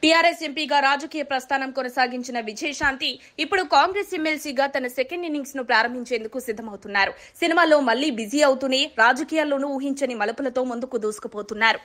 TRS ఎంపీగా రాజకీయ ప్రస్థానం కొనసాగించిన విజయశాంతి ఇప్పుడు కాంగ్రెస్ ఎమ్మెల్సీగా తన సెకండ్ ఇన్నింగ్స్ ను ప్రారంభించేందుకు సిద్దమవుతున్నారు. సినిమాలో మళ్లీ బిజీ అవుతూనే రాజకీయాల్లోనూ ఊహించని మలుపులతో ముందుకు దూసుకుపోతున్నారు.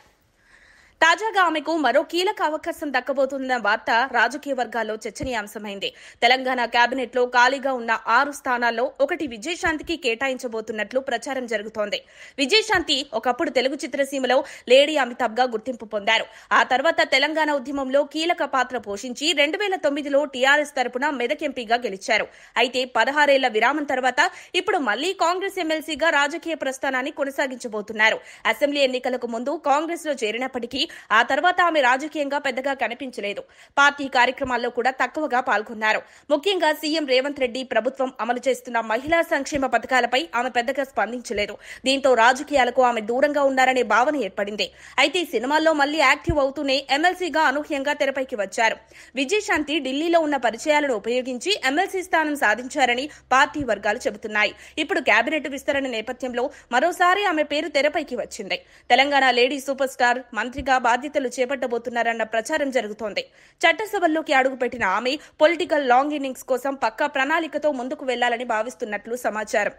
తాజాగా ఆమెకు మరో కీలక అవకాశం దక్కబోతున్న వార్త రాజకీయ వర్గాల్లో చర్చనీయాంశమైంది. తెలంగాణ కేబినెట్ లో ఖాళీగా ఉన్న 6 స్థానాల్లో ఒకటి విజయశాంతికి కేటాయించబోతున్నట్లు ప్రచారం జరుగుతోంది. విజయశాంతి ఒకప్పుడు తెలుగు చిత్రసీమలో లేడీ అమితాబ్ గా గుర్తింపు పొందారు. ఆ తర్వాత తెలంగాణ ఉద్యమంలో కీలక పాత్ర పోషించి 2009లో టీఆర్ఎస్ తరపున మెదక్ ఎంపీగా గెలిచారు. అయితే 16 ఏళ్ల విరామం తర్వాత ఇప్పుడు మళ్లీ కాంగ్రెస్ ఎమ్మెల్సీగా రాజకీయ ప్రస్థానాన్ని కొనసాగించబోతున్నారు. అసెంబ్లీ ఎన్నికలకు ముందు కాంగ్రెస్ లో చేరినప్పటికీ ఆ తర్వాత ఆమె రాజకీయంగా పెద్దగా కనిపించలేదు. పార్టీ కార్యక్రమాల్లో కూడా తక్కువగా పాల్గొన్నారు. ముఖ్యంగా సీఎం రేవంత్ రెడ్డి ప్రభుత్వం అమలు చేస్తున్న మహిళా సంక్షేమ పథకాలపై ఆమె పెద్దగా స్పందించలేదు. దీంతో రాజకీయాలకు ఆమె దూరంగా ఉన్నారనే భావన ఏర్పడింది. అయితే సినిమాల్లో మళ్లీ యాక్టివ్ అవుతూనే ఎమ్మెల్సీగా అనూహ్యంగా తెరపైకి వచ్చారు. విజయశాంతి ఢిల్లీలో ఉన్న పరిచయాలను ఉపయోగించి ఎమ్మెల్సీ స్థానం సాధించారని పార్టీ వర్గాలు చెబుతున్నాయి. ఇప్పుడు కేబినెట్ విస్తరణ నేపథ్యంలో మరోసారి ఆమె పేరు తెరపైకి వచ్చింది. తెలంగాణ లేడీ సూపర్ స్టార్ మంత్రిగా బాధ్యతలు చేపట్టబోతున్నారన్న ప్రచారం జరుగుతోంది. చట్టసభల్లోకి అడుగుపెట్టిన ఆమె పొలిటికల్ లాంగ్ ఇన్నింగ్స్ కోసం పక్కా ప్రణాళికతో ముందుకు వెళ్లాలని భావిస్తున్నట్లు సమాచారం.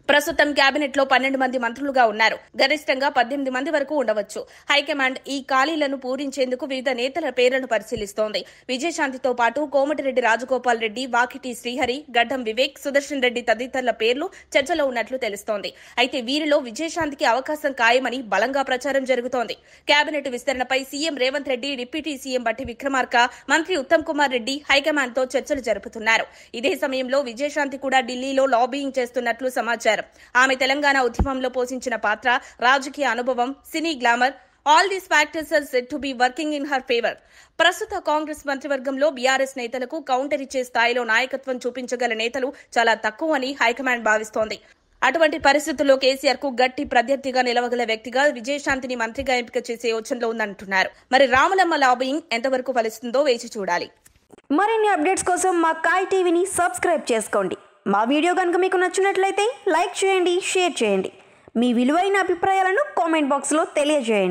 ప్రస్తుతం కేబినెట్ లో 12 మంది మంత్రులుగా ఉన్నారు. గరిష్టంగా 18 మంది వరకు ఉండవచ్చు. హైకమాండ్ ఈ ఖాళీలను పూరించేందుకు వివిధ నేతల పేర్లను పరిశీలిస్తోంది. విజయశాంతితో పాటు కోమటిరెడ్డి రాజగోపాల్ రెడ్డి, వాకిటి శ్రీహరి, గడ్డం వివేక్, సుదర్శన్ రెడ్డి తదితరుల పేర్లు చర్చలో ఉన్నట్లు తెలుస్తోంది. అయితే వీరిలో విజయశాంతికి అవకాశం ఖాయమని బలంగా ప్రచారం జరుగుతోంది. కేబినెట్ విస్తరణపై CM Revanth Reddy, deputy CM Bhatti Vikramarka, మంత్రి ఉత్తమ్ కుమార్ రెడ్డి హైకమాండ్ తో చర్చలు జరుపుతున్నారు. ఇదే సమయంలో విజయశాంతి కూడా ఢిల్లీలో లాబీయింగ్ చేస్తున్నట్లు సమాచారం. ఆమె తెలంగాణ ఉద్యమంలో పోషించిన పాత్ర, రాజకీయ అనుభవం, cine glamour, all these factors are said to be working in her favour. ప్రస్తుత కాంగ్రెస్ మంత్రివర్గంలో బీఆర్ఎస్ నేతలకు కౌంటర్ ఇచ్చే స్థాయిలో నాయకత్వం చూపించగల నేతలు చాలా తక్కువని హైకమాండ్ భావిస్తోంది. అటువంటి పరిస్థితుల్లో కేసీఆర్ కు గట్టి ప్రత్యర్థిగా నిలవగల వ్యక్తిగా విజయశాంతిని మంత్రిగా ఎంపిక చేసే యోచనలో ఉందంటున్నారు. మరి రామలమ్మ లాబియింగ్ ఎంతవరకు ఫలిస్తుందో వేచి చూడాలి. మరిన్ని అప్డేట్స్ కోసం మా కాయ్ టీవీని సబ్స్క్రైబ్ చేసుకోండి. మా వీడియో కనుక మీకు నచ్చినట్లయితే లైక్ చేయండి, షేర్ చేయండి. మీ విలువైన అభిప్రాయాలను కామెంట్ బాక్స్లో తెలియజేయండి.